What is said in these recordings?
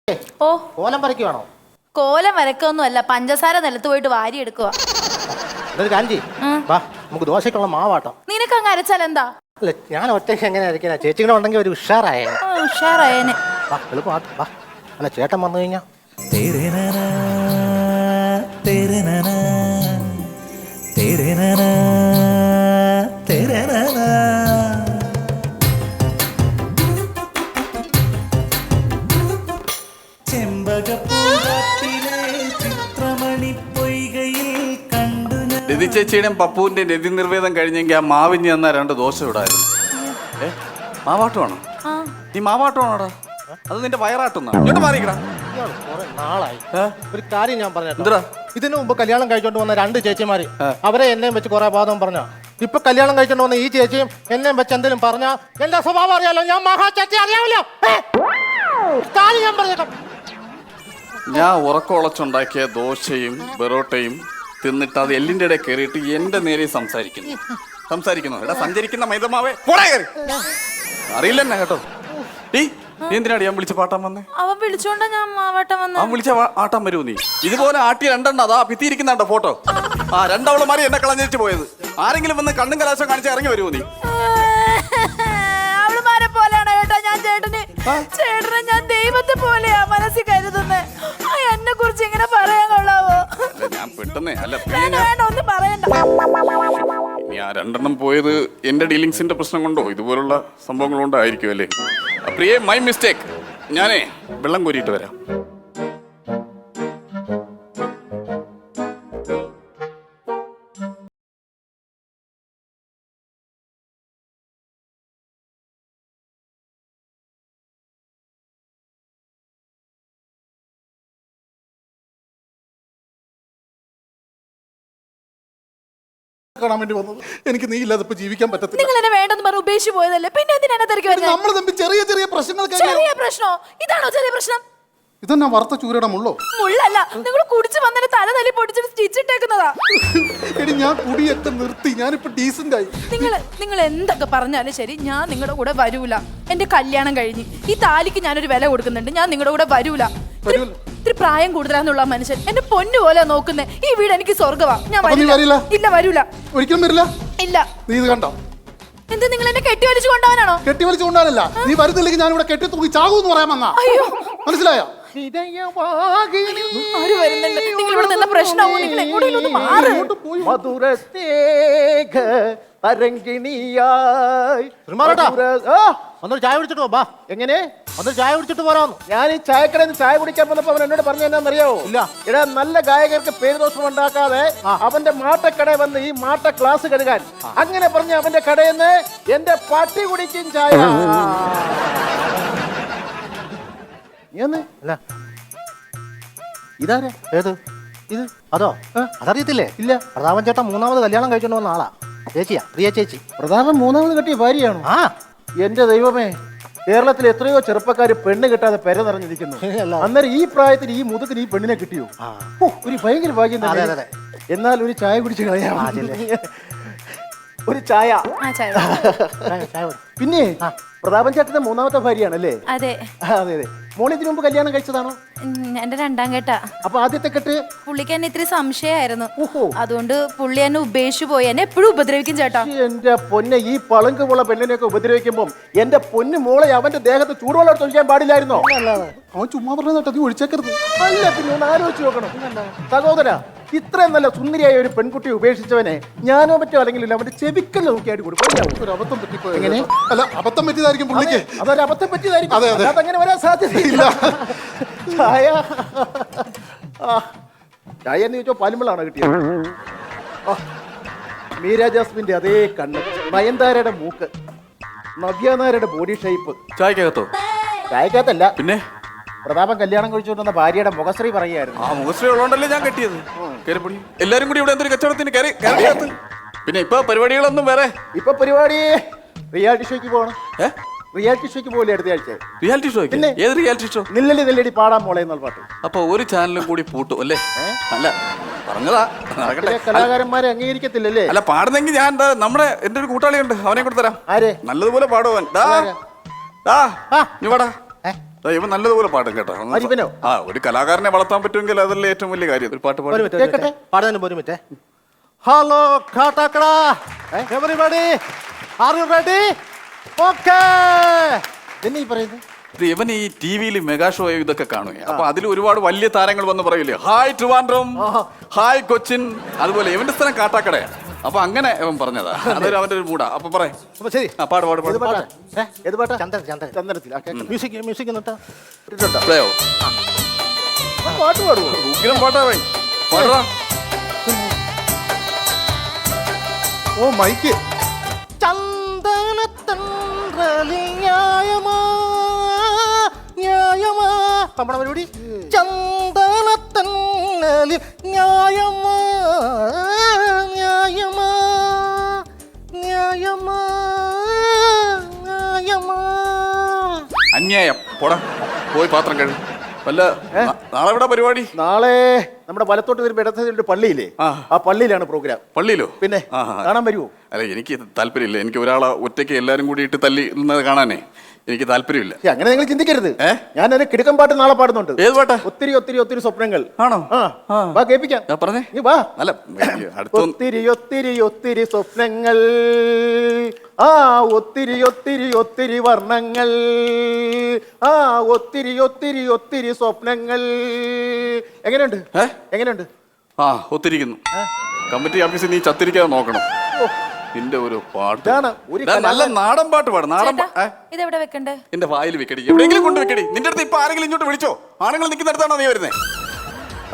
ഓ, കോലം പറിക്കുവാണോ? കോലം വരക്കൊന്നുമല്ല, പഞ്ചസാര നിലത്ത് പോയിട്ട് വാരി എടുക്കുക. ഒരു കാര്യം ചെയ്യ്. വാ, നമുക്ക് ദോശയ്ക്കുള്ള മാവാട്ടോ. നിനക്ക് അങ്ങ് അരച്ചാൽ എന്താ? അല്ല, ഞാൻ ഒറ്റയ്ക്ക് എങ്ങനെ അരയ്ക്കാ? ചേച്ചിങ്ങനെ ഉണ്ടെങ്കിൽ ഒരു ഉഷാറായേ. ഉഷാറായേനെ. വാ, എളുപ്പമാട്ട് വാ. അല്ല, ചേട്ടൻ വന്നു കഴിഞ്ഞാ രതി ചേച്ചിയുടെയും പപ്പുവിന്റെ രതി നിർവേദം കഴിഞ്ഞെങ്കിൽ ആ മാവിഞ്ഞ് തന്ന 2 ദോശ ഇടായിരുന്നു. മാവാട്ടമാണോ? നീ മാവാട്ടമാണോടാ? അത് നിന്റെ വയറാട്ടുന്ന മാറിക്കടാ. നാളായി. ഒരു കാര്യം ഞാൻ പറഞ്ഞോ. ഇതിനു മുമ്പ് കല്യാണം കഴിച്ചോണ്ട് വന്ന 2 ചേച്ചിമാര് അവരെ എന്നെയും വെച്ച് കുറെ ബാധം പറഞ്ഞ. ഇപ്പൊ കല്യാണം കഴിച്ചോണ്ട് വന്ന ഈ ചേച്ചിയും എന്നെയും വെച്ച് എന്തെങ്കിലും പറഞ്ഞാ എന്റെ സ്വഭാവം അറിയാലോ. ഞാൻ മഹാ ചേച്ചി അറിയാമല്ലോ. കാര്യം ഞാൻ പറഞ്ഞേക്കാം. ഞാൻ ഉറക്കമുളച്ചുണ്ടാക്കിയ ദോശയും ബെറോട്ടയും തിന്നിട്ട് അത് എല്ലിന്റെ ഇടയിൽ കയറിയിട്ട് എന്റെ നേരെ സംസാരിക്കുന്നു. എടാ, സഞ്ചരിക്കുന്ന മൈദമാവേ അറിയില്ല എന്നെ കേട്ടോ. നീ എന്തിനാടി ഞാൻ വിളിച്ച പാട്ടാൻ വന്നേ? അവൻ വിളിച്ചോണ്ടാ ഞാൻ മാവാട്ടം വന്ന. അവൻ വിളിച്ച ആട്ടാൻ വരുമോ നീ? ഇതുപോലെ ആട്ടിയ 2 അതാ ഭിത്തിയിരിക്കുന്നുണ്ടോ ഫോട്ടോ? ആ 2 അവളുമാരി എന്നെ കളഞ്ഞിട്ട് പോയത്. ആരെങ്കിലും വന്ന് കണ്ണും കലാശം കാണിച്ച് ഇറങ്ങി വരുമോ നീ? അവളുമാരെ പോലെയാണ് കേട്ടോ ഞാൻ ചേട്ടനെ ഞാൻ ദൈവത്തെ പോലെയാ മനസ്സിൽ കരുതുന്നത്. എന്നെ കുറിച്ച് ഇങ്ങനെ പറയാൻ കൊള്ളാവോ? ഞാൻ പെട്ടെന്നേ അല്ല, ഒന്നും പറയണ്ട. ഇനി ആ 2 പോയത് എന്റെ ഡീലിങ്സിന്റെ പ്രശ്നം കൊണ്ടോ ഇതുപോലുള്ള സംഭവങ്ങൾ കൊണ്ടോ ആയിരിക്കും അല്ലേ? പ്രിയേ, മൈ മിസ്റ്റേക്ക്. ഞാനേ വെള്ളം കോരിയിട്ട് വരാം. കാണാൻ വേണ്ടി വന്നത്. എനിക്ക് നീ ഇല്ലാതെ ഇപ്പൊ ജീവിക്കാൻ പറ്റത്തില്ല. നിങ്ങൾ എന്നെ വേണ്ടെന്ന് പറഞ്ഞ് ഉപേക്ഷിച്ച് പോയതല്ലേ, പിന്നെ എന്തിനാ തിരക്കി വരുന്നത്? നമ്മൾ തമ്മിൽ ചെറിയ ചെറിയ പ്രശ്നങ്ങൾ. ചെറിയ പ്രശ്നോ? ഇതാണോ ചെറിയ പ്രശ്നം? ഇതെന്നാ വറുത്ത ചൂരയുടെ മുള്ളോ? മുള്ളല്ല, നിങ്ങൾ കുടിച്ച് വന്നിട്ട് തല തല്ലി പൊടിച്ചിട്ട് സ്റ്റിച്ച് ഇട്ടേക്കുന്നതാ. എടി, ഞാൻ കുടിയൊക്കെ നിർത്തി. ഞാനിപ്പോ ഡീസന്റ് ആയി. നിങ്ങൾ എന്തൊക്കെ പറഞ്ഞാലും ശരി, ഞാൻ നിങ്ങളുടെ കൂടെ വരൂല. എന്റെ കല്യാണം കഴിഞ്ഞ് ഈ താലിക്ക് ഞാനൊരു വില കൊടുക്കുന്നുണ്ട്. ഞാൻ നിങ്ങളുടെ കൂടെ വരൂല. ഇത്തിരി പ്രായം കൂടുതലാന്നുള്ള മനുഷ്യൻ എന്റെ പൊന്നു പോലെ നോക്കുന്നേ. ഈ വീട് എനിക്ക് സ്വർഗവാ. ഞാൻ ഇല്ല, വരൂല. ഒരിക്കലും വരില്ല. ഇല്ല. നീ ഇത് കണ്ടോ? എന്ത്, നിങ്ങൾ എന്നെ കെട്ടിവലിച്ചു കൊണ്ടുപോകാനാണോ? കെട്ടിവലിച്ചു കൊണ്ടുപോകാനല്ല. നീ വരുന്നില്ലെങ്കിൽ ഞാൻ ഇവിടെ കെട്ടി തൂക്കി ചാകൂന്ന് പറയാൻ വന്നാ. അയ്യോ, മനസ്സിലായോ? ആര് വരുന്നുണ്ട്? നിങ്ങൾ ഇവിടെ നിന്ന പ്രശ്നമാവും. നിങ്ങൾ എങ്ങോട്ടെങ്കിലും ഒന്ന് മാറ്. ഒന്നൊരു ചായ കുടിച്ചിട്ട് പോ. എങ്ങനെ ഒന്നൊരു ചായ കുടിച്ചിട്ട് പോരാന്ന്. ഞാൻ ഈ ചായക്കടയിൽ ചായ കുടിക്കാൻ വന്നപ്പോ അവൻ എന്നോട് പറഞ്ഞു എന്നാന്നറിയാവോ? ഇല്ല. എടാ, നല്ല ഗായകർക്ക് പേര് ദോഷം ഉണ്ടാക്കാതെ അവന്റെ മാട്ടക്കടയിൽ വന്ന് ഈ മാട്ട ക്ലാസ് കഴുകാൻ അങ്ങനെ പറഞ്ഞ് അവന്റെ കടയിൽ നിന്ന് എന്റെ പട്ടി കുടിക്കും ചായ. അല്ല, ഇതാരാ? ഏത് ഇത്? അതോ? അതറിയത്തില്ലേ? ഇല്ല. പ്രതാപൻ ചേട്ടൻ 3ാമത് കല്യാണം കഴിച്ചോണ്ട് വന്ന ആളാ. ചേച്ചിയാ, പ്രിയ ചേച്ചി. പ്രതാപൻ 3ാമത് കെട്ടിയ ഭാര്യയാണോ? ആ, എന്റെ ദൈവമേ, കേരളത്തിൽ എത്രയോ ചെറുപ്പക്കാര് പെണ്ണ് കിട്ടാതെ പെര നിറഞ്ഞിരിക്കുന്നു. അന്നേരം ഈ പ്രായത്തിൽ ഈ മുതുക്കിന് ഈ പെണ്ണിനെ കിട്ടിയോ? ഒരു ഭയങ്കര ഭാഗ്യം തന്നെ. എന്നാൽ ഒരു ചായ കുടിച്ച് കളയാം. ഒരു ചായ. പിന്നെ പ്രതാപൻ ചേട്ടന്റെ 3ാമത്തെ ഭാര്യയാണല്ലേ? അതെ അതെ അതെ. മോൾ ഇതിനു മുമ്പ് കല്യാണം കഴിച്ചതാണോ? എന്റെ 2ാം കെട്ടാ. അപ്പൊ ആദ്യത്തെ കെട്ട് പുള്ളിക്ക് എന്നെ ഇത്തിരി സംശയമായിരുന്നു. അതുകൊണ്ട് പുള്ളി എന്നെ ഉപേക്ഷിച്ചു പോയി. എന്നെ എപ്പോഴും ഉപദ്രവിക്കും ചേട്ടാ. എന്റെ പൊന്നെ, ഈ പളുങ്ക് പോള പെണ്ണിനെയൊക്കെ ഉപദ്രവിക്കുമ്പം എന്റെ പൊന്നു മോളെ അവന്റെ ദേഹത്ത് ചൂടുവെള്ളം എടുത്ത് ഒഴിക്കാൻ പാടില്ലായിരുന്നോ? അവൻ ചുമ്മാ പറഞ്ഞ നീ ഒഴിച്ചേക്കരുത്. അല്ല, പിന്നെ ഒന്ന് ആലോചിച്ച് നോക്കണം. സഹോദര, ഇത്രയും നല്ല സുന്ദരിയായ ഒരു പെൺകുട്ടിയെ ഉപേക്ഷിച്ചവനെ ഞാനോ മറ്റോ അല്ലെങ്കിൽ അവന്റെ ചെവിക്കല്ല നോക്കിയായിട്ട് കൊടുക്കും. ഒരു അബദ്ധം പറ്റിപ്പോയി. എങ്ങനെ? അല്ല, അബദ്ധം പറ്റിയതായിരിക്കും പുള്ളിക്ക്. അതൊരു അബദ്ധം പറ്റിയതായിരിക്കും. അതെ, അതെ. അതങ്ങനെ വരാൻ സാധ്യതയില്ല. ചായ ചായ എന്ന് ചോദിച്ചോ പാലുമ്പളാണോ കിട്ടിയത്? മീര ജാസ്മിന്റെ അതേ കണ്ണ്, നയൻതാരയുടെ മൂക്ക്, നവ്യ നായരുടെ ബോഡി ഷേപ്പ്. ചായക്കകത്തോ? ചായക്കകത്തല്ല, പിന്നെ പ്രതാപൻ കല്യാണം കഴിച്ചുകൊണ്ടുവന്ന ഭാര്യയുടെ മുഖശ്രീ പറയുകയായിരുന്നു. ആ മുഖശ്രീ ഉള്ളതുകൊണ്ടല്ലേ ഞാൻ കെട്ടിയത്. കയറിപ്പൊടി. എല്ലാരും കൂടി ഇവിടെ എന്തൊരു കച്ചവടത്തിന് കയറി. പിന്നെ ഇപ്പൊ പരിപാടികളൊന്നും വേറെ. ഇപ്പൊ പരിപാടി റിയാലിറ്റി ഷോയ്ക്ക് പോകണം. റിയാലിറ്റി ഷോയ്ക്ക് പോലെ അടുത്ത ആഴ്ച. Reality show? പിന്നെ ഏത് റിയാലിറ്റി ഷോ? നില്ലടി നില്ലടി പാടാൻ മോളെ എന്നുള്ള പാട്ട്. അപ്പൊ ഒരു ചാനലും കൂടി പൂട്ടും അല്ലേ? അല്ല, പറഞ്ഞതാ. കലാകാരന്മാരെ അംഗീകരിക്കത്തില്ലല്ലേ? അല്ല, പാടുന്നെങ്കിൽ ഞാൻ നമ്മുടെ എന്റെ ഒരു കൂട്ടാളിയുണ്ട്, അവനെ കൊണ്ട് തരാം. ആരെ? നല്ലതുപോലെ പാടുവാൻ. നീ വാടാ. ഇവൻ നല്ലതുപോലെ പാടും കേട്ടോ. ഇവനോ? ആ, ഒരു കലാകാരനെ വളർത്താൻ പറ്റുമെങ്കിൽ അതല്ലേ ഏറ്റവും വലിയ കാര്യം. ഒരു പാട്ട് പാടും. കേക്കട്ടെ. പാടുന്നതിന് പോലും പറ്റേ. Hello Kattakkada, everybody are you ready? Okay. എന്നെ ഈ പറയുന്നത് ഇവൻ ഈ ടി വിയിൽ മെഗാ ഷോ ഇതൊക്കെ കാണുകയെ. അപ്പൊ അതിൽ ഒരുപാട് വലിയ താരങ്ങൾ വന്ന് പറയില്ലേ, ഹായ് ട്രിവാൻഡ്രം, ഹായ് കൊച്ചിൻ. അതുപോലെ ഇവന്റെ സ്ഥലം കാട്ടാക്കടയാണ്. അപ്പൊ അങ്ങനെ അവൻ പറഞ്ഞതാ. അതൊരു അവന്റെ ഒരു മൂടാ. അപ്പൊ പറയാം. അപ്പൊ ശരി. ആ, പാട് പാട് ഏത് പാട്. പാട്ടാ? ഏത് പാട്ടാ? ചന്ദ്രൻ ചന്ദ്രൻ ചന്ദനത്തിൽ. ആ, കേൾക്കാം. മ്യൂസിക് എന്നിട്ടാ ഇട്ടിട്ടുണ്ടോ? Play ആവും. പാട്ട് പാടുവോ? ഉഗ്രം പാട്ടാ അവൻ. പാടടാ. ഓ മൈക്ക്. ചന്ദനത്തന്ത്രലി ന്യായമാ ന്യായമാ നമ്മുടെ പരിപാടി. ചന്ദനത്തന്ത്രലി ന്യായമാ ന്യായമാ ന്യായമാ ന്യായമാ. അന്യായം. പോടാ, പോയി പാത്രം കഴുകും. വല്ല നാളെ എവിടെ പരിപാടി? നാളെ നമ്മുടെ വലത്തോട്ട് വരുമ്പോ ഇടത്തെ പള്ളിയില്ലേ, ആ പള്ളിയിലാണ് പ്രോഗ്രാം. പള്ളിയിലോ? പിന്നെ കാണാൻ വരുമോ? അല്ല, എനിക്ക് താല്പര്യമില്ല. എനിക്ക് ഒരാളെ ഒറ്റയ്ക്ക് എല്ലാരും കൂടി ഇട്ട് തല്ലി കാണാനേ എനിക്ക് താല്പര്യമില്ല. അങ്ങനെ നിങ്ങൾ ചിന്തിക്കരുത്. ഞാൻ ഒരു കിടുക്കൻ പാട്ട് നാളെ പാടുന്നുണ്ട്. ഏത് പാട്ടാ? ഒത്തിരി ഒത്തിരി ഒത്തിരി സ്വപ്നങ്ങൾ. ആണോ? വാ കേൾപ്പിക്കാം. പറഞ്ഞേ. നീ വാ. അല്ല, ഒത്തിരി ഒത്തിരി ഒത്തിരി സ്വപ്നങ്ങൾ, ആ ഒത്തിരി ഒത്തിരി ഒത്തിരി വർണ്ണങ്ങൾ, ആ ഒത്തിരി ഒത്തിരി ഒത്തിരി സ്വപ്നങ്ങൾ. എങ്ങനെയുണ്ട്? എങ്ങനെയുണ്ട്? ആ, ഒത്തിരിക്കുന്നു. കമ്മിറ്റി ഓഫീസിൽ നീ ചത്തിരിക്കാതെ നോക്കണം. നിന്റെ ഒരു പാട്ട് നല്ല നാടൻ പാട്ട് പാടും. നാടൻ ഇതെവിടെ വെക്കണ്ടേ? എന്റെ വായിൽ വെക്കടി, എവിടെയെങ്കിലും കൊണ്ട് വെക്കടി. നിന്റെ അടുത്ത് ഇപ്പൊ ആരെങ്കിലും ഇങ്ങോട്ട് വിളിച്ചോ? ആണുങ്ങൾ നിൽക്കുന്നിടത്താണോ നീ വരുന്നേ?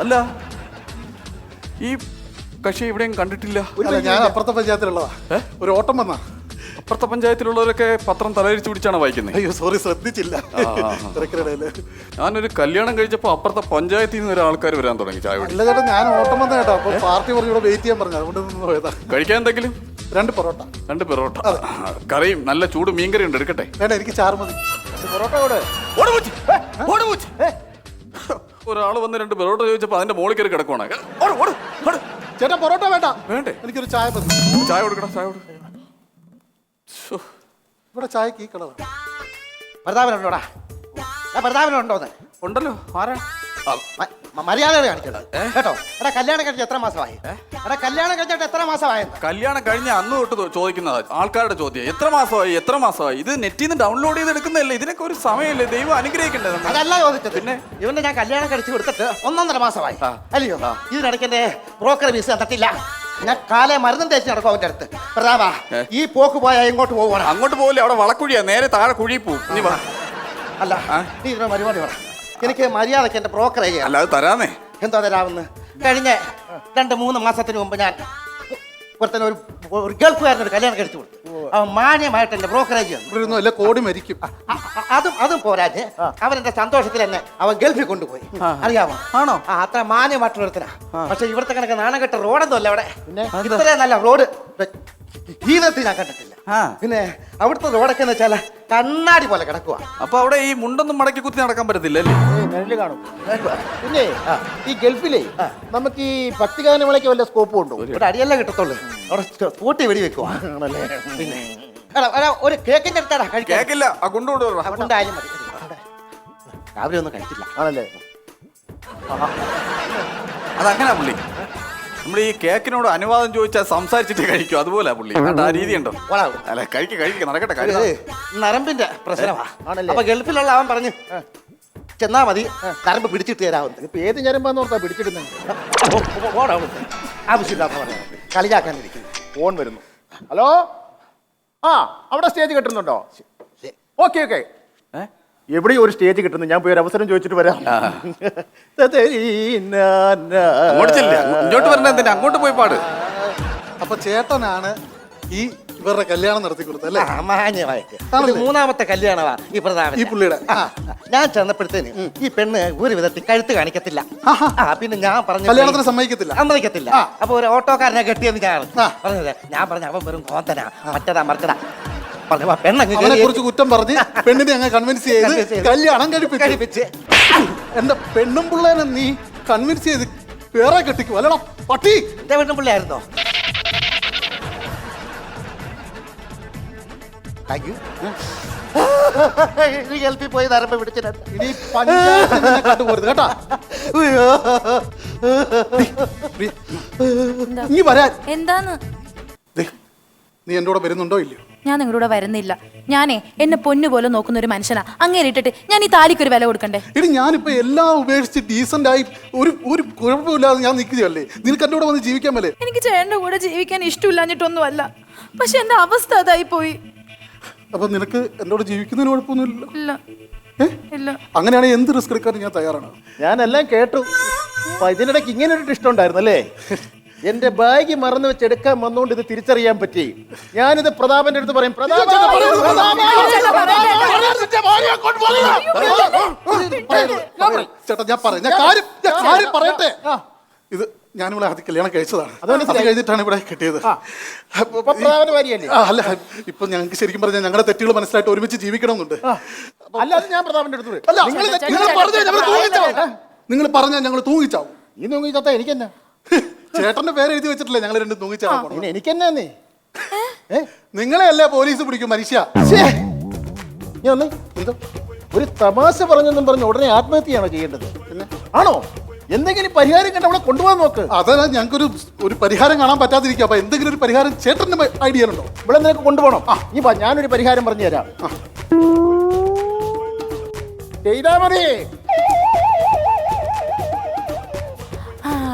അല്ല, ഈ കക്ഷി ഇവിടെയും കണ്ടിട്ടില്ല. ഞാൻ അപ്പുറത്തെ പഞ്ചായത്തിലുള്ളതാ. ഒരു ഓട്ടം വന്നാ. അപ്പുറത്തെ പഞ്ചായത്തിലുള്ളവരൊക്കെ പത്രം തലയിരിച്ച് പിടിച്ചാണ് വായിക്കുന്നത്. അയ്യോ സോറി, ശ്രദ്ധിച്ചില്ല. ഞാനൊരു കല്യാണം കഴിച്ചപ്പോ അപ്പുറത്തെ പഞ്ചായത്തിൽ നിന്ന് ഒരാൾക്കാർ വരാൻ തുടങ്ങി ചായ കുടി. അല്ല ചേട്ടാ, ഞാൻ ഓട്ടം വന്ന കേട്ടോ. അപ്പൊ പാർട്ടി പറഞ്ഞു ഇവിടെ വെയിറ്റ് ചെയ്യാൻ പറഞ്ഞു. അതുകൊണ്ട് നിന്ന് പോയതാ. കഴിക്കാൻ എന്തെങ്കിലും? 2 പൊറോട്ട. 2 പെറോട്ട. കറിയും നല്ല ചൂട് മീൻകറി ഉണ്ട്. എടുക്കട്ടെ? വേണ്ട, എനിക്ക് ചാറ് മതി. പൊറോട്ട കൂടെ ഒരാൾ വന്ന് 2 പെറോട്ട ചോദിച്ചപ്പോ അതിന്റെ മോളിൽ കയറി കിടക്കുവാണ്. ചേട്ടാ പൊറോട്ട വേണ്ട, വേണ്ടേ? എനിക്കൊരു ചായ മതി. ചായ കൊടുക്കടാ, ചായ കൊടുക്ക. ഇവിടെ ചായക്ക് ഈ കളർ. ഭർത്താവിനുണ്ടോടാ? ഭർത്താവിനുണ്ടോന്ന്? ഉണ്ടല്ലോ. ആരാ? മര്യാദ കാണിക്കരുത് കേട്ടോ. എടാ കല്യാണം കഴിച്ച എത്ര മാസമായി? എടാ കല്യാണം കഴിച്ചിട്ട് എത്ര മാസമായി? കല്യാണം കഴിഞ്ഞ അന്ന് തൊട്ട് ചോദിക്കുന്നതാ ആൾക്കാരുടെ ചോദ്യം. എത്ര മാസമായി, എത്ര മാസമായി? ഇത് നെറ്റിൽ നിന്ന് ഡൗൺലോഡ് ചെയ്ത് എടുക്കുന്നതല്ലേ? ഇതിനൊക്കെ ഒരു സമയമില്ലേ? ദൈവം അനുഗ്രഹിക്കണ്ടേ? അതല്ല ചോദിച്ചത്. പിന്നെ ഇവന്റെ ഞാൻ കല്യാണം കഴിച്ചു കൊടുത്തിട്ട് 1.5 മാസമായി അല്ലയോ? ഇതിനിടയ്ക്ക് എന്റെ ബ്രോക്കർ ഫീസ് തന്നിട്ടില്ല. ഞാൻ കാലേ മരുന്നും തേച്ച് നടക്കും അവന്റെ അടുത്ത്. പ്രതാപാ, ഈ പോക്ക് പോയാ എങ്ങോട്ട് പോകണം? അങ്ങോട്ട് പോകില്ല, അവിടെ വളക്കുഴിയാ. നേരെ താഴെ കുഴി പോവും. നീ വാ. അല്ല, നീ ഇതിന് മറുപടി പറ. എനിക്ക് മര്യാദക്ക് എന്റെ ബ്രോക്കറെ ചെയ്യാം. അല്ല, അത് തരാന്നേ. എന്തോ തരാമെന്ന്? കഴിഞ്ഞ 2-3 മാസത്തിന് മുമ്പ് ഞാൻ ഒരുത്തന്നെ ഒരു ഗൾഫുകാരനൊരു കല്യാണം കഴിച്ചു കൊടുത്തു. അവൻ മാന്യമായിട്ട് എന്റെ ബ്രോക്കറേജ് ഇവിടെ അല്ല കോടി മരിക്കും. അതും പോരാഞ്ഞ് അവൻ എന്റെ സന്തോഷത്തിൽ തന്നെ അവൻ ഗൾഫിൽ കൊണ്ടുപോയി. അറിയാമോ? ആണോ? അത്ര മാന്യമായിട്ടുള്ളൊരുത്തനാ. പക്ഷെ ഇവിടുത്തെ കണക്ക് നാണംകെട്ട റോഡൊന്നും അല്ല അവിടെ. ഇത്രയും നല്ല റോഡ് ജീവിതത്തിൽ ഞാൻ കണ്ടിട്ടില്ല. പിന്നെ അവിടുത്തെ റോഡൊക്കെ എന്ന് വെച്ചാൽ കണ്ണാടി പോലെ കിടക്കുക. അപ്പൊ അവിടെ ഈ മുണ്ടൊന്നും മടക്കി കുത്തി നടക്കാൻ പറ്റത്തില്ല അല്ലേ? കാണും. പിന്നെ ഈ ഗൾഫിലേ നമുക്ക് ഈ ഭക്തിഗാനമേളയ്ക്ക് വല്ല സ്കോപ്പും ഉണ്ടോ? ഇവിടെ അടിയല്ല കിട്ടത്തുള്ളൂ. അവിടെ സ്കൂട്ടി വെടി വെക്കുക. പിന്നെ ഒരു കേക്കിന്റെ അടുത്താടാ കഴിക്കാൻ. കേക്കില്ല, ആ കൊണ്ടുകൊണ്ടുവരണം. മതി. രാവിലെ ഒന്നും കഴിച്ചില്ല ആണല്ലേ? അതങ്ങനെ പുള്ളി. നമ്മൾ ഈ കേക്കിനോട് അനുവാദം ചോദിച്ചാൽ സംസാരിച്ചിട്ട് കഴിക്കും. അതുപോലെ പുള്ളി ആ രീതി ഉണ്ടോ? അല്ല, കഴിക്കുക നടക്കട്ടെ. നരമ്പിന്റെ പ്രശ്നമാ. അപ്പൊ ഗൾഫിലുള്ള അവൻ പറഞ്ഞു ചെന്നാ മതി, നരമ്പ് പിടിച്ചിട്ട് തരാവുന്നത്. ഇപ്പൊ ഏത് ഞരമ്പാന്ന് ഓർത്താ പിടിച്ചിടുന്നത്? ആവശ്യമില്ലാത്ത പറഞ്ഞു കളിയാക്കാനിരിക്കുന്നു. ഫോൺ വരുന്നു. ഹലോ, അവിടെ സ്റ്റേജ് കെട്ടുന്നുണ്ടോ? Okay okay. എവിടെയും ഒരു സ്റ്റേജ് കിട്ടുന്നു. ഞാൻ പോയി ഒരു അവസരം ചോദിച്ചിട്ട് വരാം. ഇങ്ങോട്ട് വരണ എന്തിനാ? അങ്ങോട്ട് പോയി പാട്. അപ്പൊ ചേട്ടനാണ് ഈ ഇവരുടെ കല്യാണം നടത്തി കൊടുത്തല്ലേ? മാന്യമായിട്ട്. 3ാമത്തെ കല്യാണമാ ഈ പ്രധാന ഈ പുള്ളിയുടെ. ഞാൻ ചെന്നപ്പോഴത്തേന് ഈ പെണ്ണ് ഒരു വിധത്തിൽ കഴുത്ത് കാണിക്കത്തില്ല. പിന്നെ ഞാൻ പറഞ്ഞു കല്യാണത്തിന് സമ്മതിക്കത്തില്ല. അപ്പൊ ഒരു ഓട്ടോക്കാരനെ കെട്ടിയെന്ന് ഞാൻ പറഞ്ഞത്. ഞാൻ പറഞ്ഞു അവൻ വെറും കോന്തനാ, മറ്റതാ മറിച്ചതാ. അവനെ കുറിച്ച് കുറ്റം പറഞ്ഞ് പെണ്ണിനെ അങ്ങ് കൺവിൻസ് ചെയ്ത് കല്യാണം കഴിപ്പിച്ച്. എന്റെ പെണ്ണും പിള്ളേനെ നീ കൺവിൻസ് ചെയ്ത് വേറെ കെട്ടിക്കും അല്ലടാ പട്ടി. എന്റെ പെണ്ണും പിള്ളയായിരുന്നോ? Thank you. നീ ഗൾഫിൽ പോയി നരമ്പ് പിടിച്ചിട്ടുണ്ട്. ഇനി പഞ്ചായത്തിൽ നിന്നെ കണ്ടുപോരുത് കേട്ടാ. എന്താ? നീ വരാൻ. എന്താന്ന്? ദേ, നീ എൻ്റെ കൂടെ വരുന്നുണ്ടോ ഇല്ലയോ? ഞാൻ നിങ്ങളുടെ കൂടെ വരുന്നില്ല. ഞാനേ എന്നെ പൊന്നു പോലെ നോക്കുന്ന ഒരു മനുഷ്യനാ. അങ്ങേരിട്ടിട്ട് ഞാൻ ഈ താലിക്കൊരു വില കൊടുക്കണ്ടേ? ഇനി ഞാനിപ്പോ എല്ലാം ഉപേക്ഷിച്ച് ഡീസന്റ് ആയി ഒരു കുഴപ്പമില്ലാതെ ഞാൻ നിൽക്കുകയല്ലേ. നിനക്ക് എൻ്റെ കൂടെ വന്ന് ജീവിക്കാൻ മേലേ? എനിക്ക് ചേട്ടൻ്റെ കൂടെ ജീവിക്കാൻ ഇഷ്ടമില്ലാഞ്ഞിട്ടൊന്നുമല്ല, പക്ഷെ എന്റെ അവസ്ഥ അതായി പോയി. അപ്പൊ നിനക്ക് എൻ്റെ കൂടെ ജീവിക്കുന്നതിന് കുഴപ്പമൊന്നുമില്ലല്ലോ? ഇല്ല ഇല്ല. അങ്ങനെയാണെങ്കിൽ എന്ത് റിസ്ക് എടുക്കാനും ഞാൻ തയ്യാറാണ്. ഞാനെല്ലാം കേട്ടു. അപ്പൊ ഇതിനിടയ്ക്ക് ഇങ്ങനെ ഒരു ഇഷ്ടം ഉണ്ടായിരുന്നല്ലേ? എന്റെ ബാഗ് മറന്നു വെച്ച് എടുക്കാൻ വന്നോണ്ട് ഇത് തിരിച്ചറിയാൻ പറ്റി. ഞാനിത് പ്രതാപന്റെ അടുത്ത് പറയും. ചേട്ടാ ഞാൻ കാര്യം പറയട്ടെ. ഇത് ഞാനിവിടെ ആദ്യം കല്യാണം കഴിച്ചതാണ്. അത് കഴിഞ്ഞിട്ടാണ് ഇവിടെ കിട്ടിയത്. അല്ല, ഇപ്പൊ ഞങ്ങൾക്ക് ശരിക്കും പറഞ്ഞാൽ ഞങ്ങളുടെ തെറ്റുകൾ മനസ്സിലായിട്ട് ഒരുമിച്ച് ജീവിക്കണമെന്നുണ്ട്. അല്ലാതെ ഞാൻ പ്രതാപന്റെ അടുത്ത് പറയും. നിങ്ങൾ പറഞ്ഞാൽ ഞങ്ങൾ തൂങ്ങിച്ചാവും. ഈ തൂങ്ങിച്ചാത്ത എനിക്കെന്നാ? ചേട്ടന്റെ പേര് എഴുതി വെച്ചിട്ടില്ലേ ഞങ്ങൾ രണ്ടും തൂങ്ങിച്ചാവും. പിന്നെ എനിക്കെന്നാ? നീ നിങ്ങളെ അല്ലേ പോലീസ് പിടിക്കും മനുഷ്യ. നീ ഒന്ന് ഒരു തമാശ പറഞ്ഞെന്നും പറഞ്ഞ് ഉടനെ ആത്മഹത്യയാണോ ചെയ്യേണ്ടത്? പിന്നെ ആണോ? എന്തെങ്കിലും പരിഹാരം കണ്ട് അവളെ കൊണ്ടുപോകാൻ നോക്ക്. അതല്ല, ഞങ്ങൾക്കൊരു ഒരു പരിഹാരം കാണാൻ പറ്റാതിരിക്കുക. അപ്പൊ എന്തെങ്കിലും ഒരു പരിഹാരം ചേട്ടന്റെ ഐഡിയ ഉണ്ടോ? ഇവിടെ നിനക്ക് കൊണ്ടുപോകണം. നീ വാ, ഞാനൊരു പരിഹാരം പറഞ്ഞു തരാം. ചെയ്താ മതി.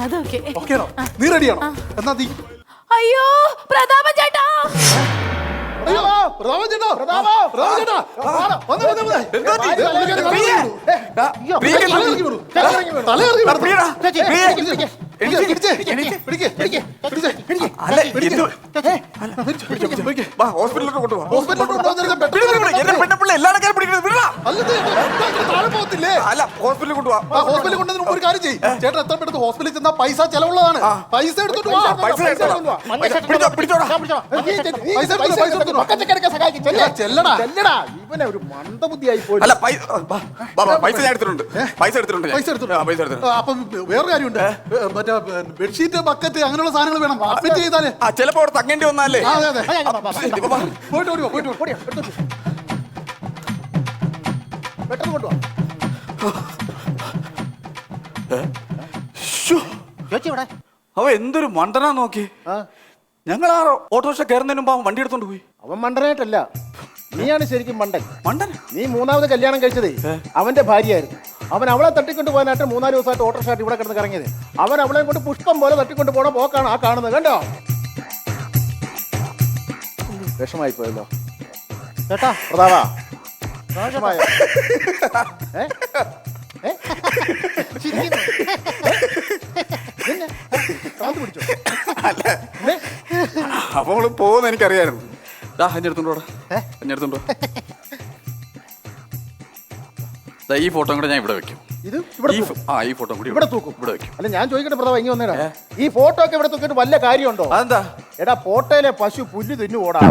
അതൊക്കെ ഓക്കെയാണോ? നീ റെഡിയാണോ? എന്നാ നീ. അയ്യോ പ്രതാപൻ ചേട്ടാ, അയ്യോ, പ്രതാപൻ ചേട്ടാ, പ്രതാപൻ ചേട്ടാ, വന്ന് വന്ന് വന്ന്. തല ഇറങ്ങി വീണു. ഹോസ്പിറ്റലിലോട്ട് കൊണ്ടുപോകാം. അല്ല, ഹോസ്പിറ്റലിൽ കൊണ്ടുപോകാം. ഹോസ്പിറ്റലിൽ കൊണ്ടുവന്ന് ഒരു കാര്യം ചെയ്യും. ചേട്ടൻ എത്ര പെട്ടെന്ന് ഹോസ്പിറ്റലിൽ ചെന്നാൽ പൈസ ചെലവുള്ളതാണ്. പൈസ എടുത്തോട്ട് വാ. ചെല്ലടാ. ഇവനെ ഒരു മന്ദബുദ്ധിയായി പോയി. അല്ല, പൈസ ഞാൻ എടുത്തിട്ടുണ്ട്. പൈസ എടുത്തിട്ടുണ്ട്. അപ്പം വേറെ കാര്യമുണ്ട്. മറ്റേ ബെഡ്ഷീറ്റ്, ബക്കറ്റ് അങ്ങനെയുള്ള സാധനങ്ങൾ വേണം. അഡ്മിറ്റ് ചെയ്താലേ ചിലപ്പോ അവിടെ തങ്ങേണ്ടി വന്നാലേ. അതെ അതെ. പോയിട്ട് ഓടിയോ, പോയിട്ട് പെട്ടെന്ന് കൊണ്ടുപോവാ. അവ എന്തൊരു മണ്ടനാ നോക്കി. ഞങ്ങൾ ആ ഓട്ടോറിക്ഷ കയറുന്നതിന് മുമ്പ് അവൻ വണ്ടി എടുത്തോണ്ട് പോയി. അവൻ മണ്ടനായിട്ടല്ല, നീയാണ് ശരിക്കും മണ്ടൻ. മണ്ടൻ? നീ മൂന്നാമത് കല്യാണം കഴിച്ചതേ അവന്റെ ഭാര്യയായിരുന്നു. അവൻ അവളെ തട്ടിക്കൊണ്ട് പോകാനായിട്ട് 3-4 ദിവസമായിട്ട് ഓട്ടോറിക്ഷ ഇവിടെ കിടന്ന് കറങ്ങിയത്. അവൻ അവളെ കൊണ്ട് പുഷ്പം പോലെ തട്ടിക്കൊണ്ട് പോണ പോക്കാണ് ആ കാണുന്നത്. കണ്ടോ? വിഷമായി പോയല്ലോ ചേട്ടാ. പ്രതാപാ, വിഷമായോ? അപ്പൊ നമ്മള് പോകുന്ന എനിക്കറിയായിരുന്നു. അഞ്ഞെടുത്തോണ്ടോ, അഞ്ഞെടുത്തോണ്ടോ. ഈ ഫോട്ടോ കൂടെ ഞാൻ ഇവിടെ വെക്കും. ഇത് ഇവിടെ ഈ ഫോട്ടോ കൂടി ഇവിടെ തൂക്കും. ഇവിടെ വെക്കും. അല്ല, ഞാൻ ചോദിക്കട്ടെ പ്രതാപ, ഇങ്ങനെ വന്നേടാ. ഈ ഫോട്ടോ ഒക്കെ ഇവിടെ തൂക്കിട്ട് വല്ല കാര്യമുണ്ടോ? അതെന്താ? എടാ, പോട്ടയിലെ പശു പുല്ല് തിന്നു ഓടാ.